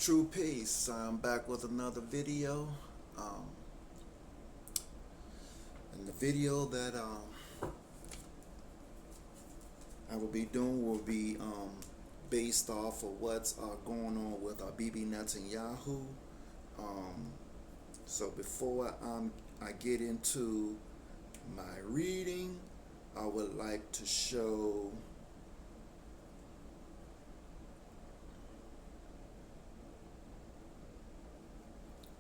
True Peace. I'm back with another video. Um, and the video that I will be doing will be based off of what's going on with Bibi Netanyahu. Um, so before I get into my reading, I would like to show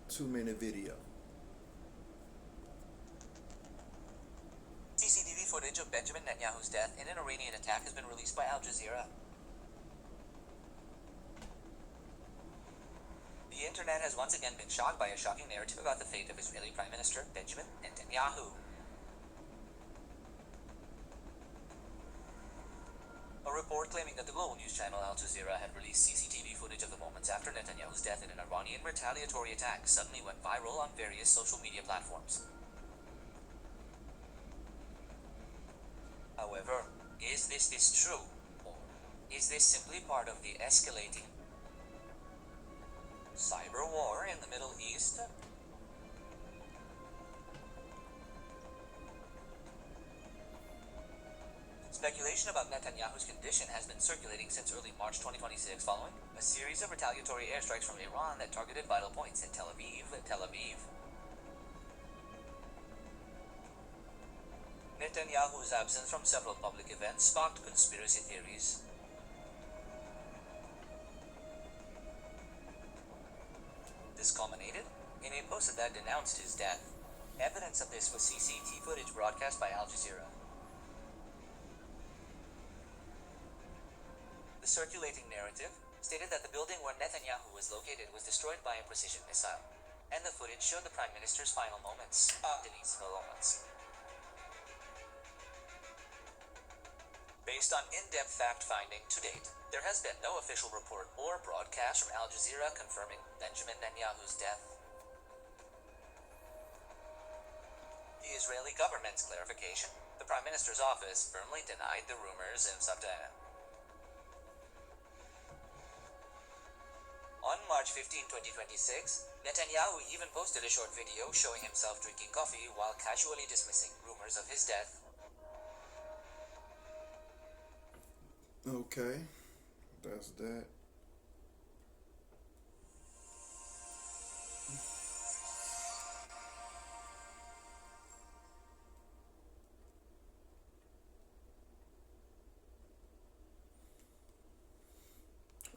a 2-minute video. CCTV footage of Benjamin Netanyahu's death in an Iranian attack has been released by Al Jazeera. The internet has once again been shocked by a shocking narrative about the fate of Israeli Prime Minister Benjamin Netanyahu. A report claiming that the global news channel Al Jazeera had released CCTV footage of the moments after Netanyahu's death in an Iranian retaliatory attack suddenly went viral on various social media platforms. However, is this true? Or is this simply part of the escalating cyber war in the Middle East? Speculation about Netanyahu's condition has been circulating since early March 2026 following a series of retaliatory airstrikes from Iran that targeted vital points in Tel Aviv. Netanyahu's absence from several public events sparked conspiracy theories. This culminated in a post that denounced his death. Evidence of this was CCTV footage broadcast by Al Jazeera. The circulating narrative stated that the building where Netanyahu was located was destroyed by a precision missile, and the footage showed the Prime Minister's final moments. Based on in-depth fact-finding to date, there has been no official report or broadcast from Al Jazeera confirming Benjamin Netanyahu's death. The Israeli government's clarification, the Prime Minister's office firmly denied the rumors in Sabta. On March 15, 2026, Netanyahu even posted a short video showing himself drinking coffee while casually dismissing rumors of his death. Okay, that's that.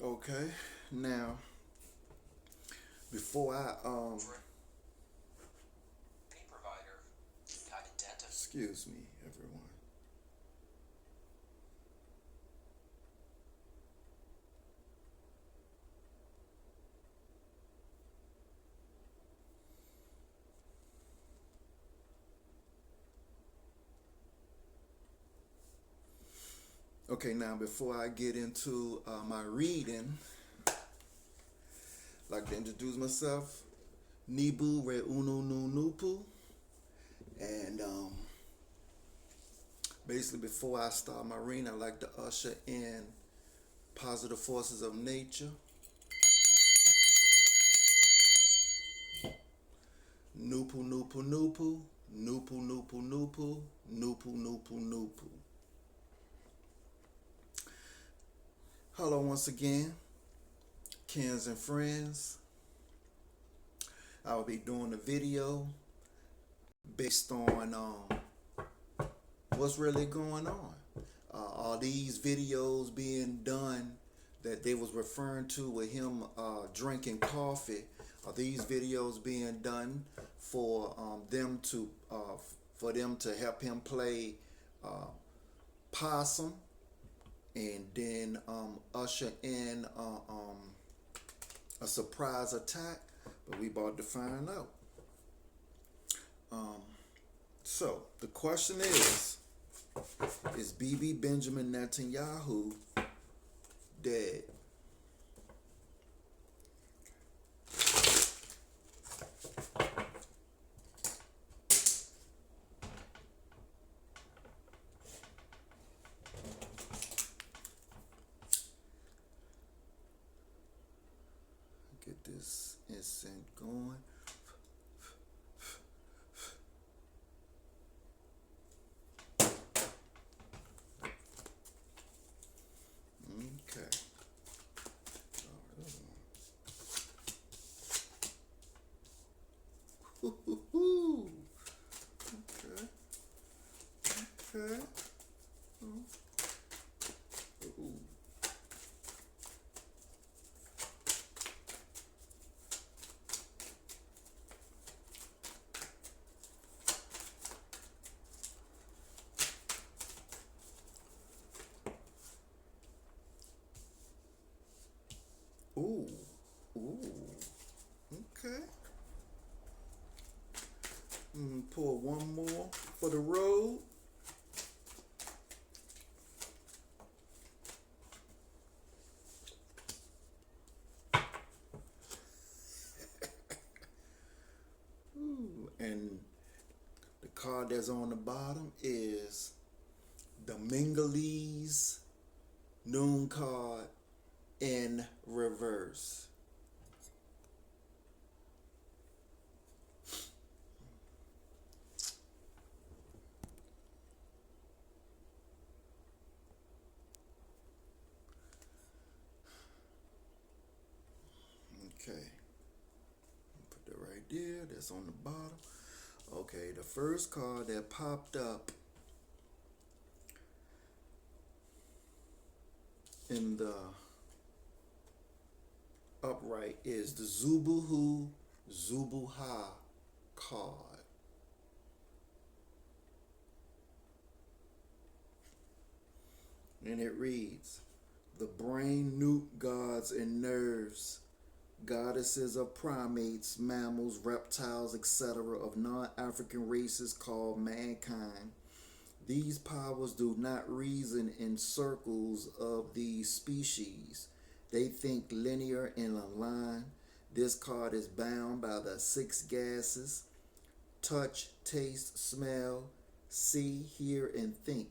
Okay, now before I Pay provider, excuse me, everyone. Okay, now before I get into my reading, I'd like to introduce myself. Nibu Re Unu Nupu. And basically before I start my reading, I'd like to usher in positive forces of nature. Nupu Nupu Nupu. Nupu Nupu Nupu. Nupu Nupu Nupu. Hello once again, Kens and friends. I will be doing a video based on what's really going on. Are these videos being done that they was referring to with him drinking coffee? Are these videos being done for them to help him play possum? And then usher in a surprise attack, but we about to find out. So the question is Bibi Benjamin Netanyahu dead? Isn't going. Okay. Ooh. Okay. Okay. Ooh. Ooh. Ooh. Okay. Pour one more for the road. Ooh. And the card that's on the bottom is the Mingalese Noon card in reverse. Okay. Put that right there. That's on the bottom. Okay, the first card that popped up in the upright is the Zubuhu Zubuha card. And it reads, the brain, nuke gods, and nerves, goddesses of primates, mammals, reptiles, etc., of non-African races called mankind. These powers do not reason in circles of these species. They think linear and aligned. This card is bound by the six gases: touch, taste, smell, see, hear, and think.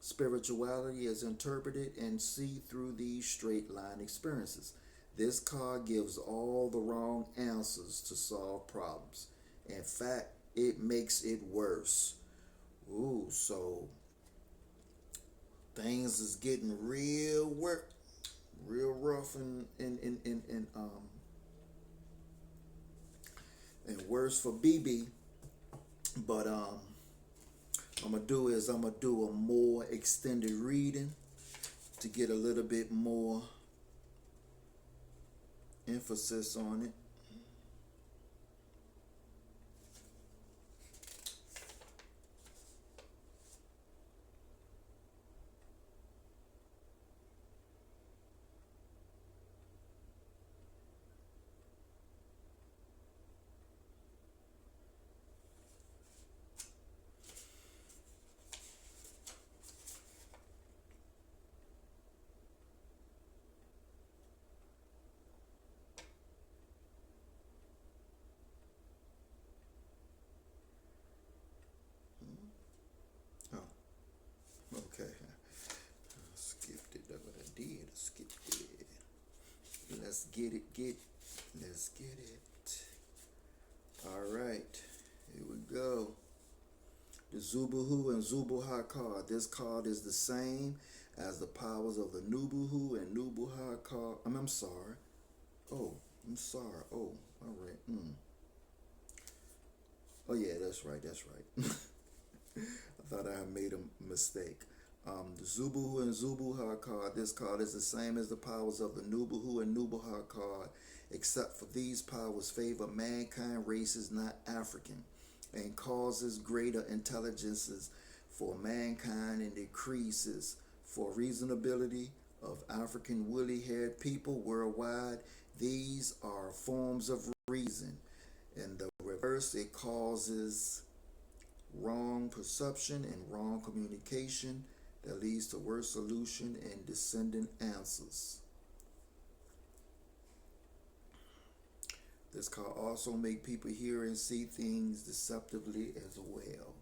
Spirituality is interpreted and see through these straight line experiences. This card gives all the wrong answers to solve problems. In fact, it makes it worse. Ooh, so things is getting real rough and worse for BB. But I'm gonna do a more extended reading to get a little bit more emphasis on it. Oh, okay. Skipped it. That's what I did. I skipped it. Let's get it. Let's get it. All right. Here we go. The Zubuhu and Zubuha card. This card is the same as the powers of the Nubuhu and Nubuha card. I'm sorry. Oh, I'm sorry. Oh, all right. Oh yeah, that's right. That's right. I thought I had made a mistake. The Zubuhu and Zubuha card. This card is the same as the powers of the Nubuhu and Nubuha card, except for these powers favor mankind races not African, and causes greater intelligences for mankind and decreases for reasonability of African woolly-haired people worldwide. These are forms of reason. In the reverse, it causes wrong perception and wrong communication that leads to worse solution and descendant answers. This card also make people hear and see things deceptively as well.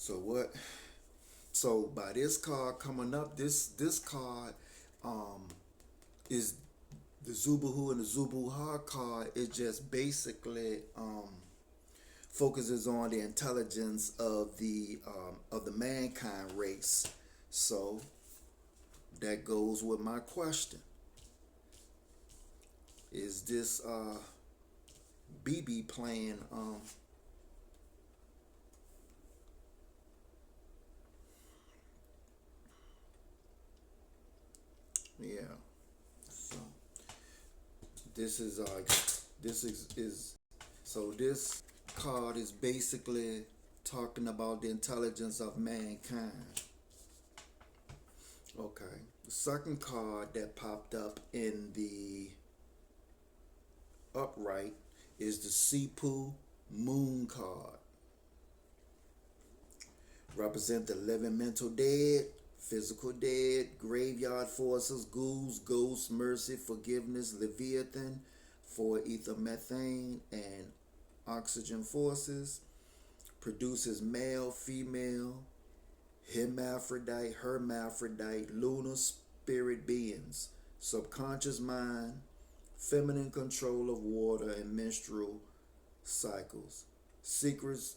So what? So by this card coming up, this card is the Zubuhu and the Zubuha card. It just basically focuses on the intelligence of the mankind race. So that goes with my question. Is this BB playing yeah. So this is so this card is basically talking about the intelligence of mankind. Okay. The second card that popped up in the upright is the Sipu Moon card. Represent the living mental dead, physical dead, graveyard forces, ghouls, ghosts, mercy, forgiveness, Leviathan, for ether methane and oxygen forces. Produces male, female, hermaphrodite, lunar spirit beings, subconscious mind, feminine control of water and menstrual cycles, secrets,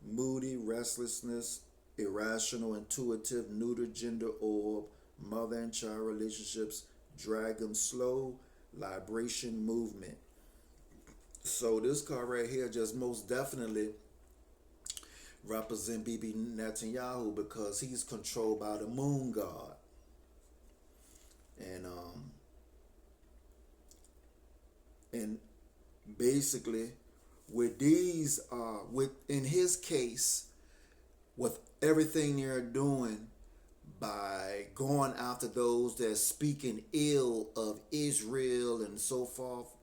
moody, restlessness, irrational, intuitive, neuter gender orb, mother and child relationships, dragon, slow, libration, movement. So this card right here just most definitely represent Bibi Netanyahu because he's controlled by the moon god. And basically with these with in his case, with everything they're doing by going after those that are speaking ill of Israel and so forth,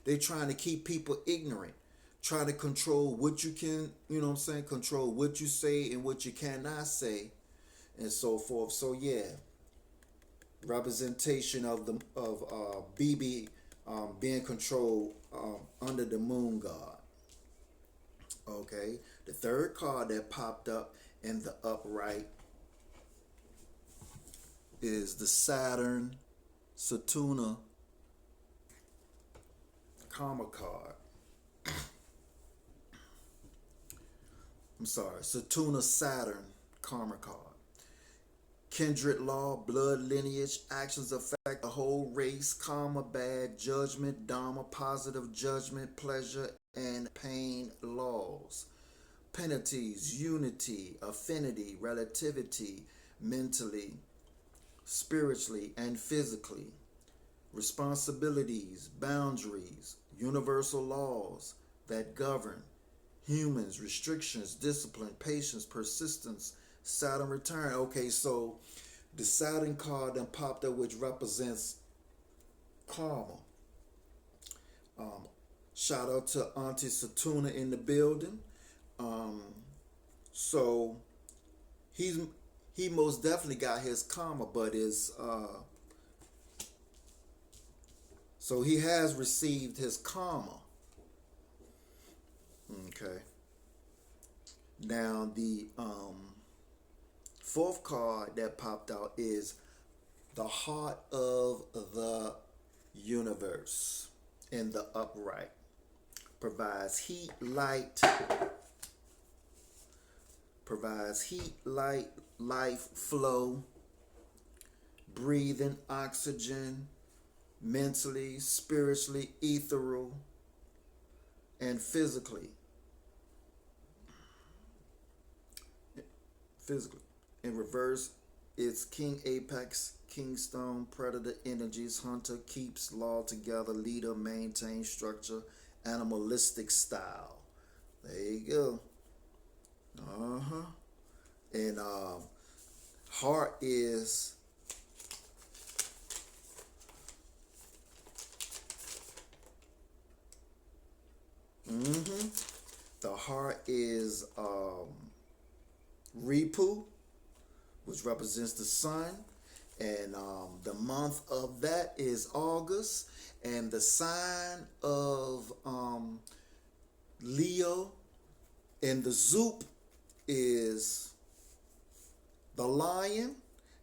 they're trying to keep people ignorant, trying to control what you can, you know what I'm saying, control what you say and what you cannot say and so forth. So yeah, representation of the of BB being controlled under the moon god. Okay, the third card that popped up in the upright is the Saturn Satuna Karma card. I'm sorry, Satuna Saturn Karma card. Kindred law, blood lineage, actions affect the whole race, karma, bad judgment, dharma, positive judgment, pleasure, and pain laws. Penalties, unity, affinity, relativity, mentally, spiritually, and physically. Responsibilities, boundaries, universal laws that govern humans, restrictions, discipline, patience, persistence, Saturn return. Okay, so the Saturn card then popped up, which represents karma. Shout out to Auntie Satuna in the building. So he most definitely got his karma, but is so he has received his karma. Okay. Now the fourth card that popped out is the heart of the universe in the upright. Provides heat, light, life flow, breathing, oxygen, mentally, spiritually, ethereal, and physically. In reverse, it's King Apex, Kingstone, Predator energies, Hunter, keeps law together, leader, maintain structure, animalistic style. There you go. And heart is the heart is Ripu, which represents the sun, and the month of that is August, and the sign of Leo, and the Zoop is the lion,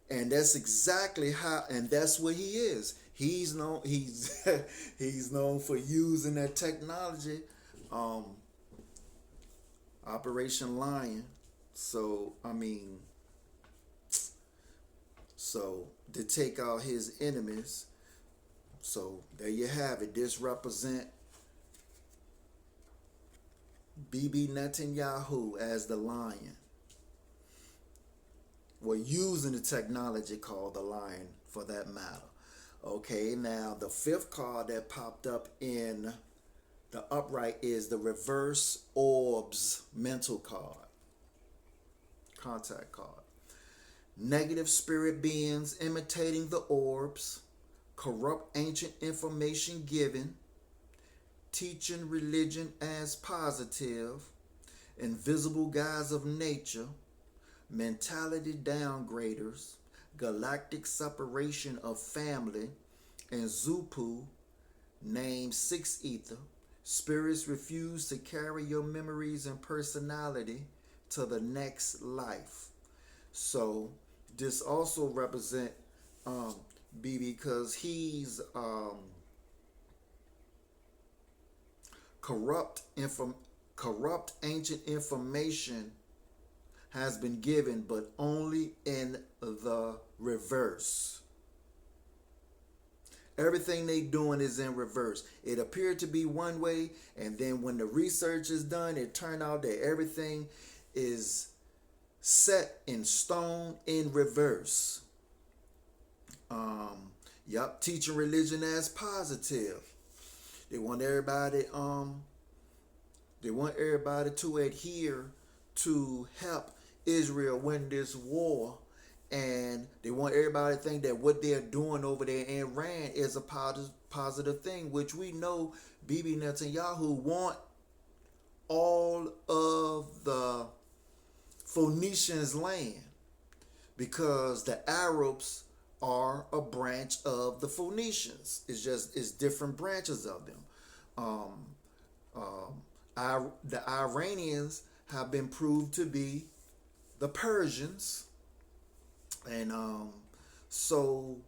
and that's exactly how, and that's what he is. He's known he's known for using that technology, Operation Lion. So I mean, so to take out his enemies. So there you have it. This represent Bibi Netanyahu as the lion. We're using the technology called the lion for that matter. Okay, now the fifth card that popped up in the upright is the reverse orbs mental card, contact card. Negative spirit beings imitating the orbs, corrupt ancient information given, teaching religion as positive, invisible guys of nature, mentality downgraders, galactic separation of family, and Zupu, named Six Ether. Spirits refuse to carry your memories and personality to the next life. So this also represent Bibi, because he's corrupt ancient information has been given, but only in the reverse. Everything they doing is in reverse. It appeared to be one way, and then when the research is done, it turned out that everything is set in stone in reverse. Teaching religion as positive. They want everybody to adhere to help Israel win this war, and they want everybody to think that what they're doing over there in Iran is a positive thing, which we know Bibi Netanyahu want all of the Phoenicians' land, because the Arabs are a branch of the Phoenicians. It's different branches of them. The Iranians have been proved to be the Persians, and so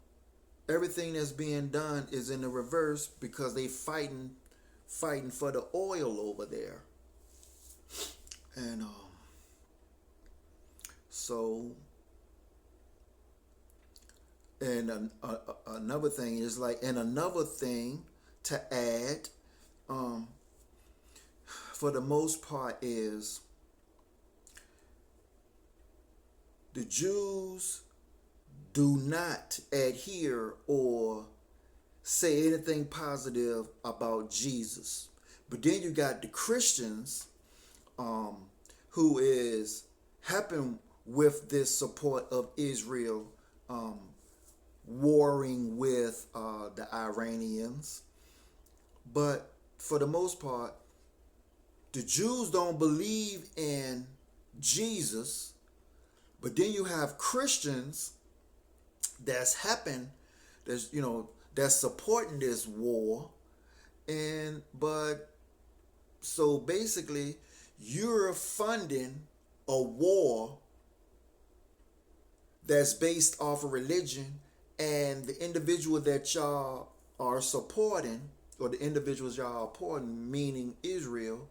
everything that's being done is in the reverse, because they fighting for the oil over there, and so. And another thing is another thing to add, for the most part, is the Jews do not adhere or say anything positive about Jesus. But then you got the Christians, who is helping with this support of Israel, warring with the Iranians. But for the most part, the Jews don't believe in Jesus. But then you have Christians that's supporting this war. But so basically you're funding a war that's based off of religion, and the individual that y'all are supporting, or the individuals y'all are supporting, meaning Israel,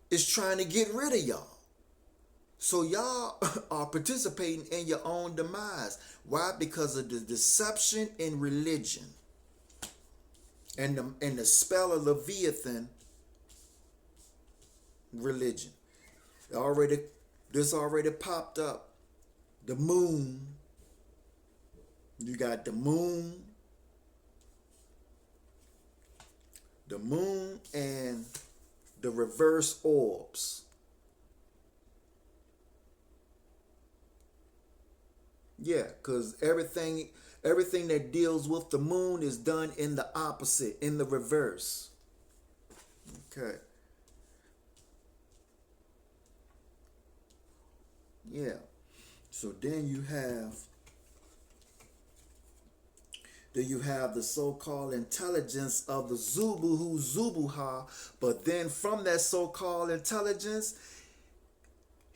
is trying to get rid of y'all. So y'all are participating in your own demise. Why? Because of the deception in religion, and the spell of Leviathan religion. This already popped up. The moon. You got the moon and the reverse orbs. Yeah, because everything that deals with the moon is done in the opposite, in the reverse. Okay. Yeah. So then you have the so-called intelligence of the Zubuha, but then from that so-called intelligence,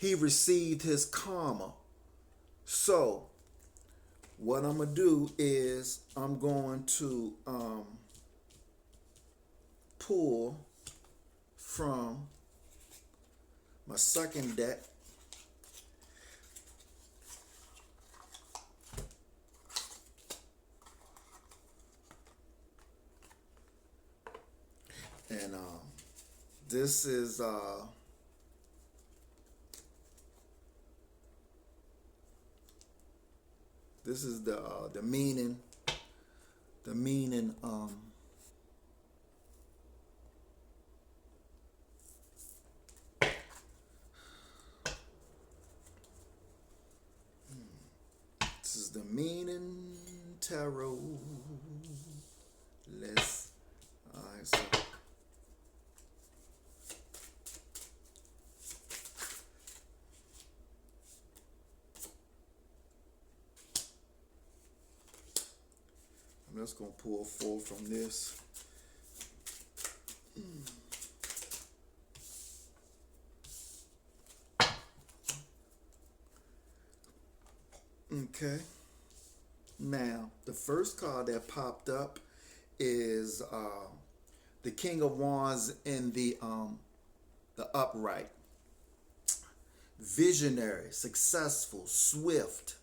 he received his karma. So what I'm gonna do is I'm going to pull from my second deck. And this is the meaning this is the meaning tarot. Let's alright, so I'm just gonna pull 4 from this. Okay. Now, the first card that popped up is the King of Wands in the upright. Visionary, successful, swift,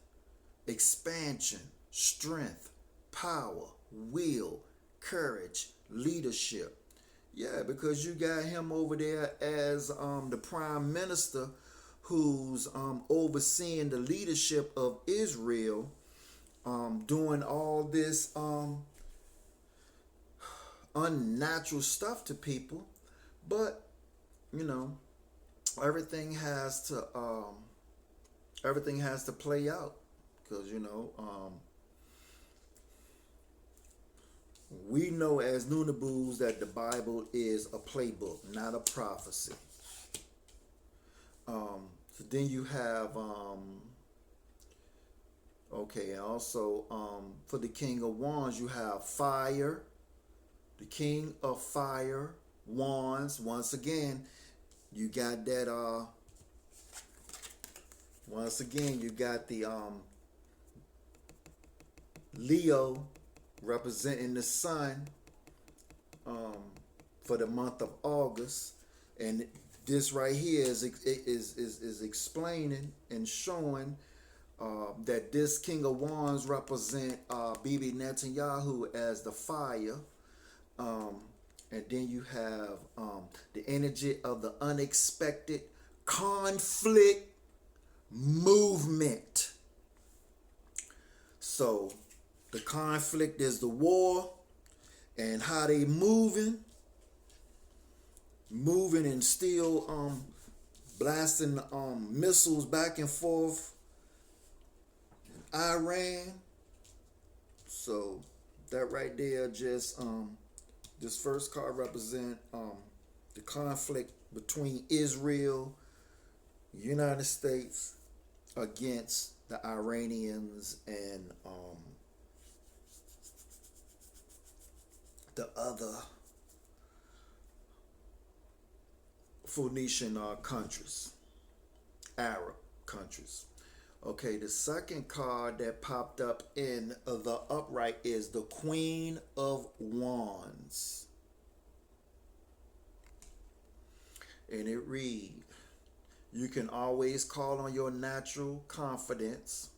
expansion, strength, power, will, courage, leadership. Yeah, because you got him over there as the prime minister who's overseeing the leadership of Israel, doing all this unnatural stuff to people. But you know, everything has to play out, because we know as Nunaboos that the Bible is a playbook, not a prophecy. So then you have okay, and also for the King of Wands you have fire, the King of Fire, Wands. Once again, you got that once again you got the Leo representing the sun for the month of August, and this right here is explaining and showing that this King of Wands represent Bibi Netanyahu as the fire, and then you have the energy of the unexpected conflict movement. So the conflict is the war, and how they moving and still blasting missiles back and forth in Iran. So that right there just this first card represent the conflict between Israel, United States against the Iranians and the other Phoenician countries, Arab countries. Okay, the second card that popped up in the upright is the Queen of Wands. And it reads, you can always call on your natural confidence.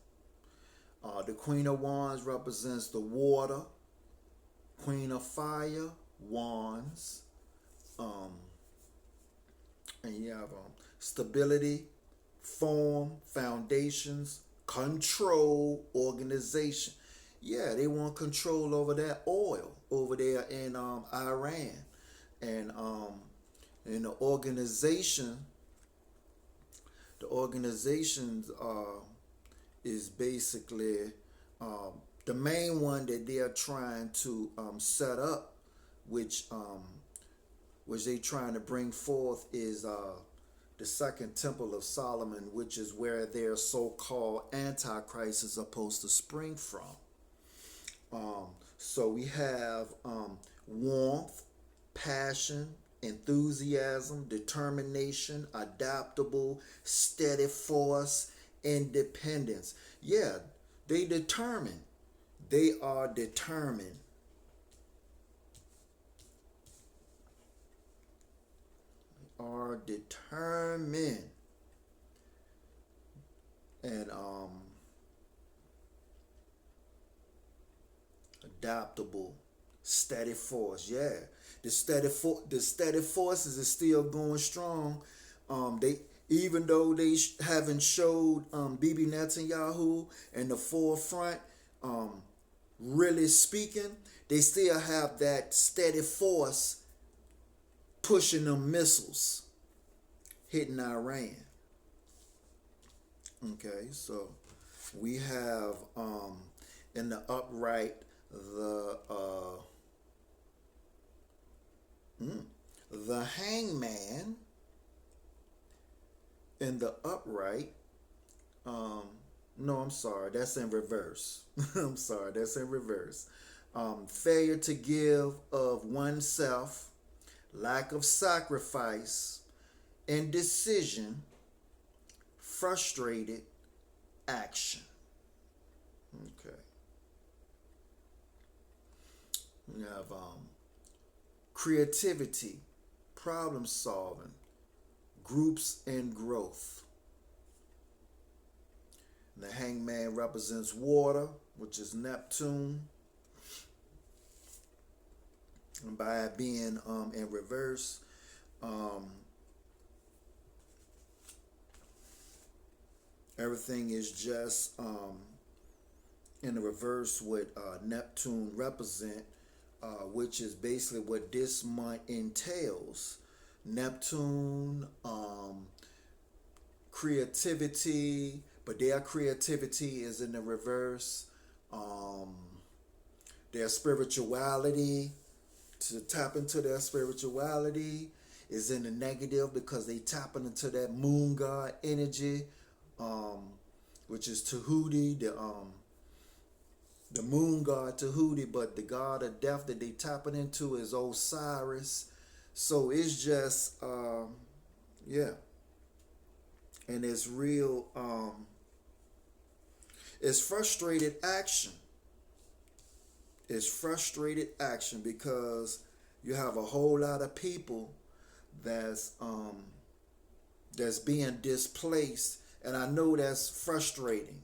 The Queen of Wands represents the water. Queen of Fire, Wands. And you have stability, form, foundations, control, organization. Yeah, they want control over that oil over there in Iran. And in the organization is basically the main one that they are trying to set up, which they trying to bring forth is the second temple of Solomon, which is where their so-called antichrist is supposed to spring from. So we have warmth, passion, enthusiasm, determination, adaptable, steady force, independence. Yeah, they determined. They are determined. Are determined. And adaptable, steady force. Yeah, the steady forces is still going strong. They, even though they haven't showed Bibi Netanyahu in the forefront, really speaking, they still have that steady force pushing them missiles, hitting Iran. Okay, so we have in the upright the hangman in the upright. No, I'm sorry, that's in reverse. I'm sorry, that's in reverse. Failure to give of oneself, lack of sacrifice, indecision, frustrated action. Okay. We have creativity, problem solving, groups and growth. The hangman represents water, which is Neptune. And by it being in reverse, everything is just in the reverse what Neptune represent, which is basically what this month entails. Neptune, creativity, but their creativity is in the reverse. Their spirituality, to tap into their spirituality, is in the negative because they tapping into that moon god energy, which is Tahuti, the moon god Tahuti, but the god of death that they tapping into is Osiris. So it's just yeah, and it's real. It's frustrated action. It's frustrated action because you have a whole lot of people that's being displaced, and I know that's frustrating.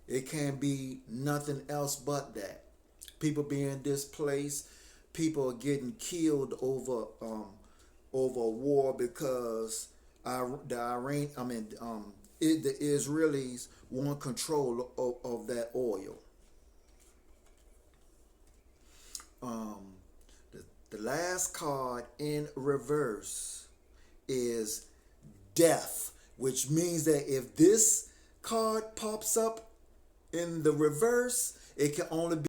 It can't be nothing else but that. People being displaced, people are getting killed over a war because the Israelis want control of that oil. The last card in reverse is death, which means that if this card pops up in the reverse, it can only be